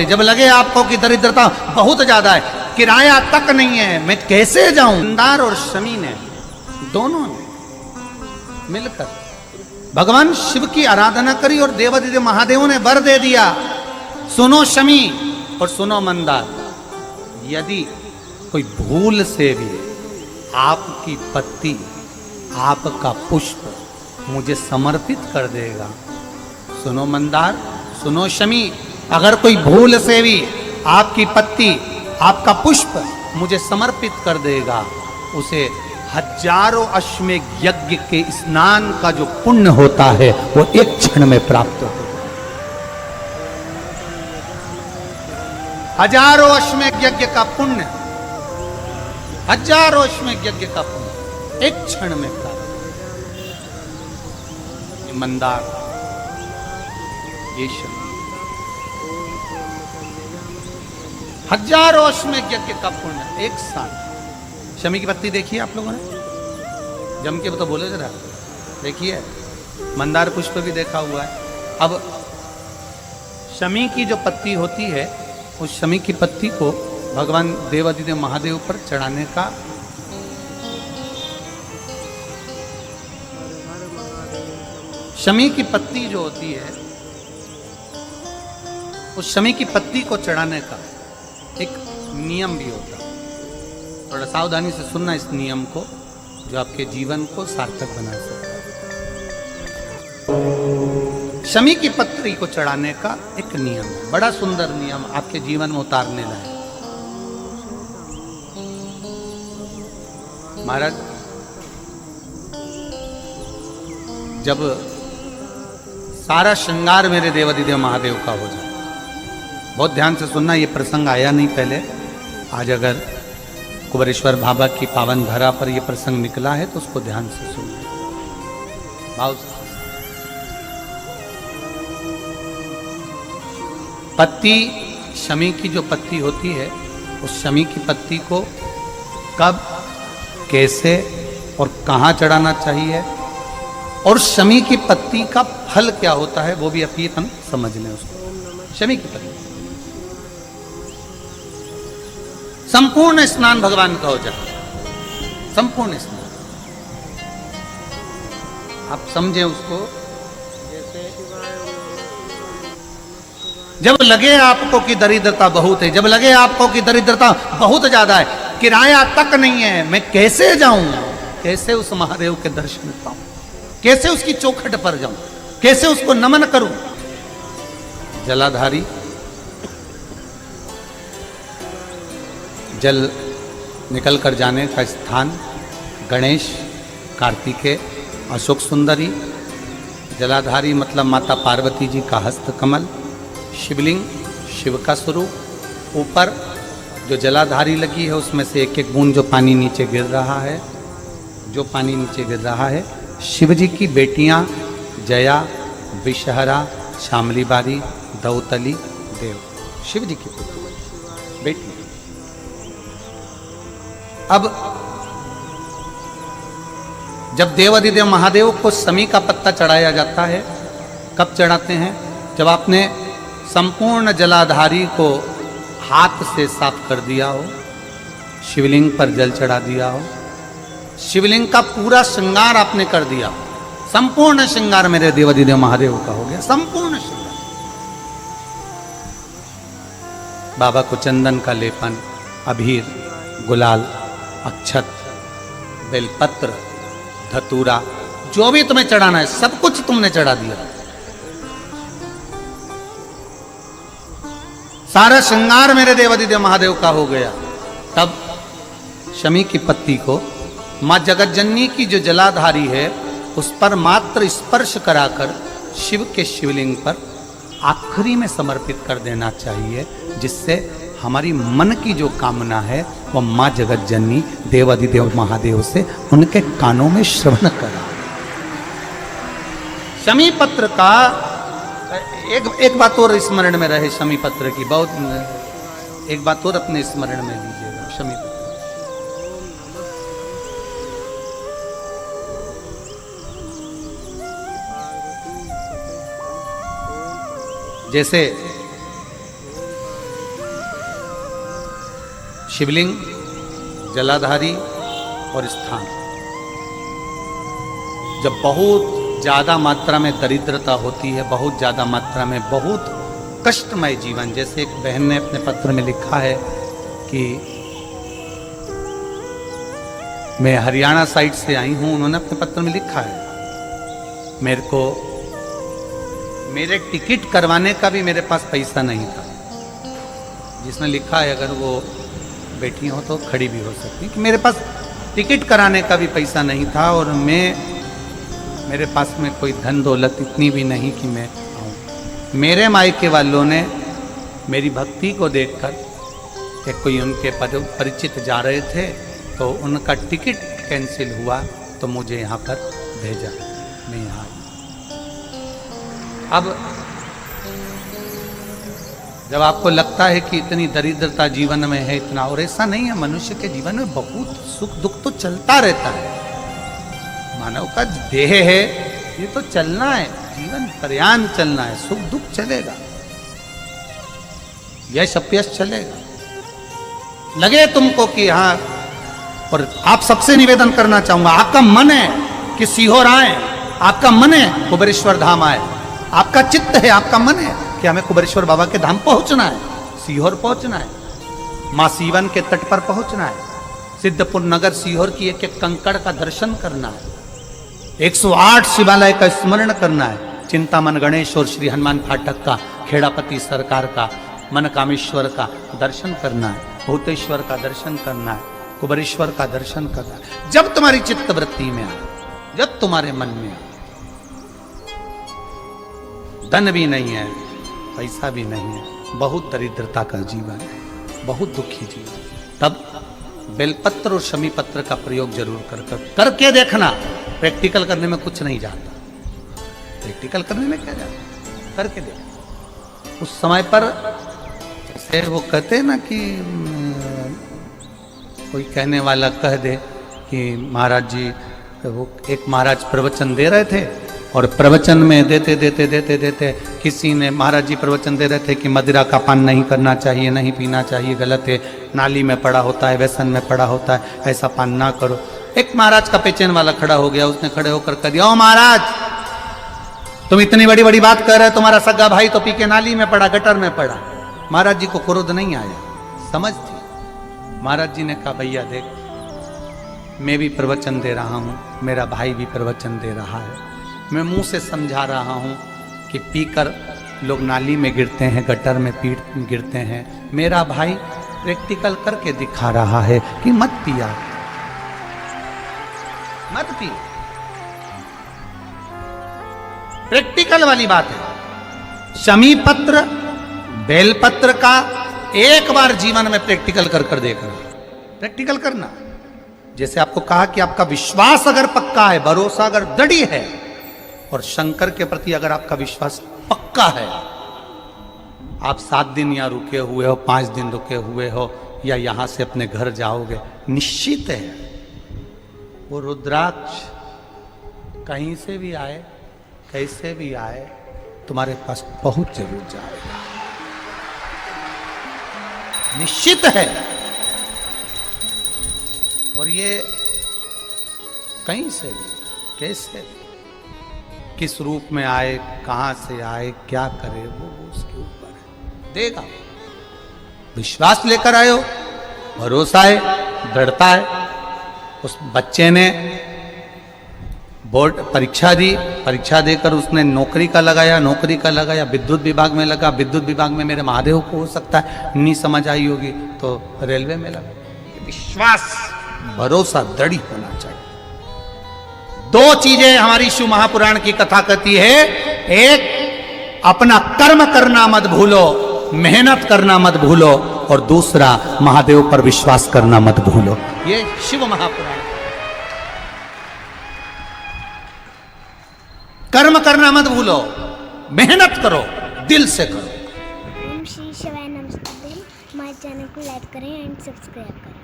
जब लगे आपको कि दरिद्रता बहुत ज्यादा है, किराया तक नहीं है, मैं कैसे जाऊं। मंदार और शमी ने दोनों ने मिलकर भगवान शिव की आराधना करी और देवादिदेव महादेव ने वर दे दिया, सुनो शमी और सुनो मंदार, यदि कोई भूल से भी आपकी पत्ती, आपका पुष्प मुझे समर्पित कर देगा, सुनो मंदार, सुनो शमी, अगर कोई भूल से भी आपकी पत्ती, आपका पुष्प मुझे समर्पित कर देगा, उसे हजारों अश्वमेध यज्ञ के स्नान का जो पुण्य होता है वो एक क्षण में प्राप्त होगा। हजारों अश्वमेध यज्ञ का पुण्य, हजारों अश्वमेध यज्ञ का पुण्य एक क्षण में प्राप्त। मंदार, ये शमी, हजारों अश्वमेध यज्ञ का पुण्य एक साथ। शमी की पत्ती देखिए आप लोगों ने, जम के तो बोले जरा, देखिए मंदार पुष्प भी देखा हुआ है। अब शमी की जो पत्ती होती है, उस शमी की पत्ती को भगवान देवादिदेव महादेव पर चढ़ाने का शमी की पत्ती जो होती है, उस शमी की पत्ती को चढ़ाने का एक नियम भी होता है। थोड़ा सावधानी से सुनना इस नियम को, जो आपके जीवन को सार्थक बना सकता है। शमी की पत्ती को चढ़ाने का एक नियम है, बड़ा सुंदर नियम, आपके जीवन में उतारने लायक। महाराज, जब सारा श्रृंगार मेरे देवादिदेव महादेव का हो जाए, बहुत ध्यान से सुनना, ये प्रसंग आया नहीं पहले, आज अगर कुबेरेश्वर बाबा की पावन धरा पर यह प्रसंग निकला है तो उसको ध्यान से सुनिए भाव से। पत्ती, शमी की जो पत्ती होती है, उस शमी की पत्ती को कब, कैसे और कहाँ चढ़ाना चाहिए, और शमी की पत्ती का फल क्या होता है, वो भी अभी हम समझ लें उसको। शमी की पत्ती, संपूर्ण स्नान भगवान का हो जाए, संपूर्ण स्नान, आप समझे उसको। जब लगे आपको कि दरिद्रता बहुत है, जब लगे आपको कि दरिद्रता बहुत ज्यादा है, किराया तक नहीं है, मैं कैसे जाऊं, कैसे उस महादेव के दर्शन पाऊं, कैसे उसकी चौखट पर जाऊं, कैसे उसको नमन करूं। जलाधारी, जल निकल कर जाने का स्थान, गणेश, कार्तिकेय, अशोक सुंदरी, जलाधारी मतलब माता पार्वती जी का हस्त कमल, शिवलिंग, शिव का स्वरूप, ऊपर जो जलाधारी लगी है उसमें से एक एक बूंद जो पानी नीचे गिर रहा है, जो पानी नीचे गिर रहा है, शिव जी की बेटियां जया, विषहरा, शामली बारी, दौतली, देव, शिव जी की बेटी। अब जब देवादिदेव महादेव को शमी का पत्ता चढ़ाया जाता है, कब चढ़ाते हैं, जब आपने संपूर्ण जलाधारी को हाथ से साफ कर दिया हो, शिवलिंग पर जल चढ़ा दिया हो, शिवलिंग का पूरा श्रृंगार आपने कर दिया, संपूर्ण श्रृंगार मेरे देवादिदेव महादेव का हो गया, संपूर्ण श्रृंगार। बाबा को चंदन का लेपन, अबीर, गुलाल, अक्षत, बेलपत्र, धतूरा, जो भी तुम्हें चढ़ाना है सब कुछ तुमने चढ़ा दिया, सारा श्रृंगार मेरे देवादिदेव महादेव का हो गया। तब शमी की पत्ती को मां जगतजननी की जो जलाधारी है उस पर मात्र स्पर्श कराकर शिव के शिवलिंग पर आखिरी में समर्पित कर देना चाहिए, जिससे हमारी मन की जो कामना है वह मां जगतजननी देवादिदेव महादेव से उनके कानों में श्रवण करा। शमी पत्र का एक बात और स्मरण में रहे, शमी पत्र की बहुत एक बात और अपने स्मरण में लीजिएगा। शमी पत्र जैसे शिवलिंग, जलाधारी और स्थान। जब बहुत ज़्यादा मात्रा में दरिद्रता होती है, बहुत ज़्यादा मात्रा में बहुत कष्टमय जीवन, जैसे एक बहन ने अपने पत्र में लिखा है कि मैं हरियाणा साइड से आई हूँ, उन्होंने अपने पत्र में लिखा है मेरे को मेरे टिकट करवाने का भी मेरे पास पैसा नहीं था। जिसने लिखा है, अगर वो बैठी हो तो खड़ी भी हो सकती, कि मेरे पास टिकट कराने का भी पैसा नहीं था और मेरे पास में कोई धन दौलत इतनी भी नहीं कि मैं आऊँ। मेरे मायके वालों ने मेरी भक्ति को देखकर, एक कोई उनके परिचित जा रहे थे तो उनका टिकट कैंसिल हुआ तो मुझे यहाँ पर भेजा, मैं यहाँ आई। अब जब आपको लगता है कि इतनी दरिद्रता जीवन में है, इतना, और ऐसा नहीं है, मनुष्य के जीवन में बहुत सुख दुख तो चलता रहता है। मानव का देह है, ये तो चलना है, जीवन पर्यान चलना है, सुख दुख चलेगा, यश अपयश चलेगा। लगे तुमको कि हाँ, और आप सबसे निवेदन करना चाहूंगा, आपका मन है कि सीहोर आए, आपका मन है कुबेरेश्वर धाम आए, आपका चित्त है, आपका मन है कि हमें कुबेरेश्वर बाबा के धाम पहुंचना है, सीहोर पहुंचना है, मां सीवन के तट पर पहुंचना है, सिद्धपुर नगर सीहोर की एक एक कंकड़ का दर्शन करना है, 108 शिवालय का स्मरण करना है, चिंतामन गणेश और श्री हनुमान फाटक का, खेड़ापति सरकार का, मनकामेश्वर का दर्शन करना है, भूतेश्वर का दर्शन करना है, कुबेरेश्वर का दर्शन करना है। जब तुम्हारी चित्त वृत्ति में आए, जब तुम्हारे मन में आए, धन भी नहीं है, पैसा भी नहीं है, बहुत दरिद्रता का जीवन है, बहुत दुखी जीवन, तब बेलपत्र और शमी पत्र का प्रयोग जरूर करके देखना। प्रैक्टिकल करने में कुछ नहीं जाता, प्रैक्टिकल करने में क्या जाता, करके देखो। उस समय पर जैसे वो कहते हैं ना कि कोई कहने वाला कह दे कि महाराज जी, वो एक महाराज प्रवचन दे रहे थे और प्रवचन में देते देते देते देते किसी ने, महाराज जी प्रवचन दे रहे थे कि मदिरा का पान नहीं करना चाहिए, नहीं पीना चाहिए, गलत है, नाली में पड़ा होता है, व्यसन में पड़ा होता है, ऐसा पान ना करो। एक महाराज का पेचेन वाला खड़ा हो गया, उसने खड़े होकर कह दिया, ओ महाराज, तुम इतनी बड़ी बड़ी बात कर रहे हो, तुम्हारा सगा भाई तो पी के नाली में पड़ा, गटर में पड़ा। महाराज जी को क्रोध नहीं आया, समझ थी। महाराज जी ने कहा, भैया देख, मैं भी प्रवचन दे रहा हूँ, मेरा भाई भी प्रवचन दे रहा है, मैं मुंह से समझा रहा हूँ कि पीकर लोग नाली में गिरते हैं, गटर में गिरते हैं, मेरा भाई प्रैक्टिकल करके दिखा रहा है कि मत पिया, मत पी। प्रैक्टिकल वाली बात है। शमी पत्र, बेलपत्र का एक बार जीवन में प्रैक्टिकल कर देखना, प्रैक्टिकल करना। जैसे आपको कहा कि आपका विश्वास अगर पक्का है, भरोसा अगर दृढ़ है, और शंकर के प्रति अगर आपका विश्वास पक्का है, आप 7 दिन यहाँ रुके हुए हो, 5 दिन रुके हुए हो, या यहां से अपने घर जाओगे, निश्चित है वो रुद्राक्ष कहीं से भी आए, कैसे भी आए, तुम्हारे पास पहुंच जरूर जाएगा, निश्चित है। और ये कहीं से भी, कैसे भी, किस रूप में आए, कहां से आए, क्या करे, वो उसके ऊपर है, देगा। विश्वास लेकर आए हो, भरोसा है, दृढ़ता है। उस बच्चे ने बोर्ड परीक्षा दी, परीक्षा देकर उसने नौकरी का लगाया, विद्युत विभाग में लगा, विद्युत विभाग में मेरे महादेव को हो सकता है नहीं समझ आई होगी तो रेलवे में लगा। विश्वास, भरोसा दृढ़ होना चाहिए। 2 चीजें हमारी शिव महापुराण की कथा कहती है, एक अपना कर्म करना मत भूलो, मेहनत करना मत भूलो, और दूसरा महादेव पर विश्वास करना मत भूलो। ये शिव महापुराण। कर्म करना मत भूलो, मेहनत करो, दिल से करो। ओम श्री शिवाय नमस्ते। हमारे चैनल को लाइक करें एंड सब्सक्राइब करें।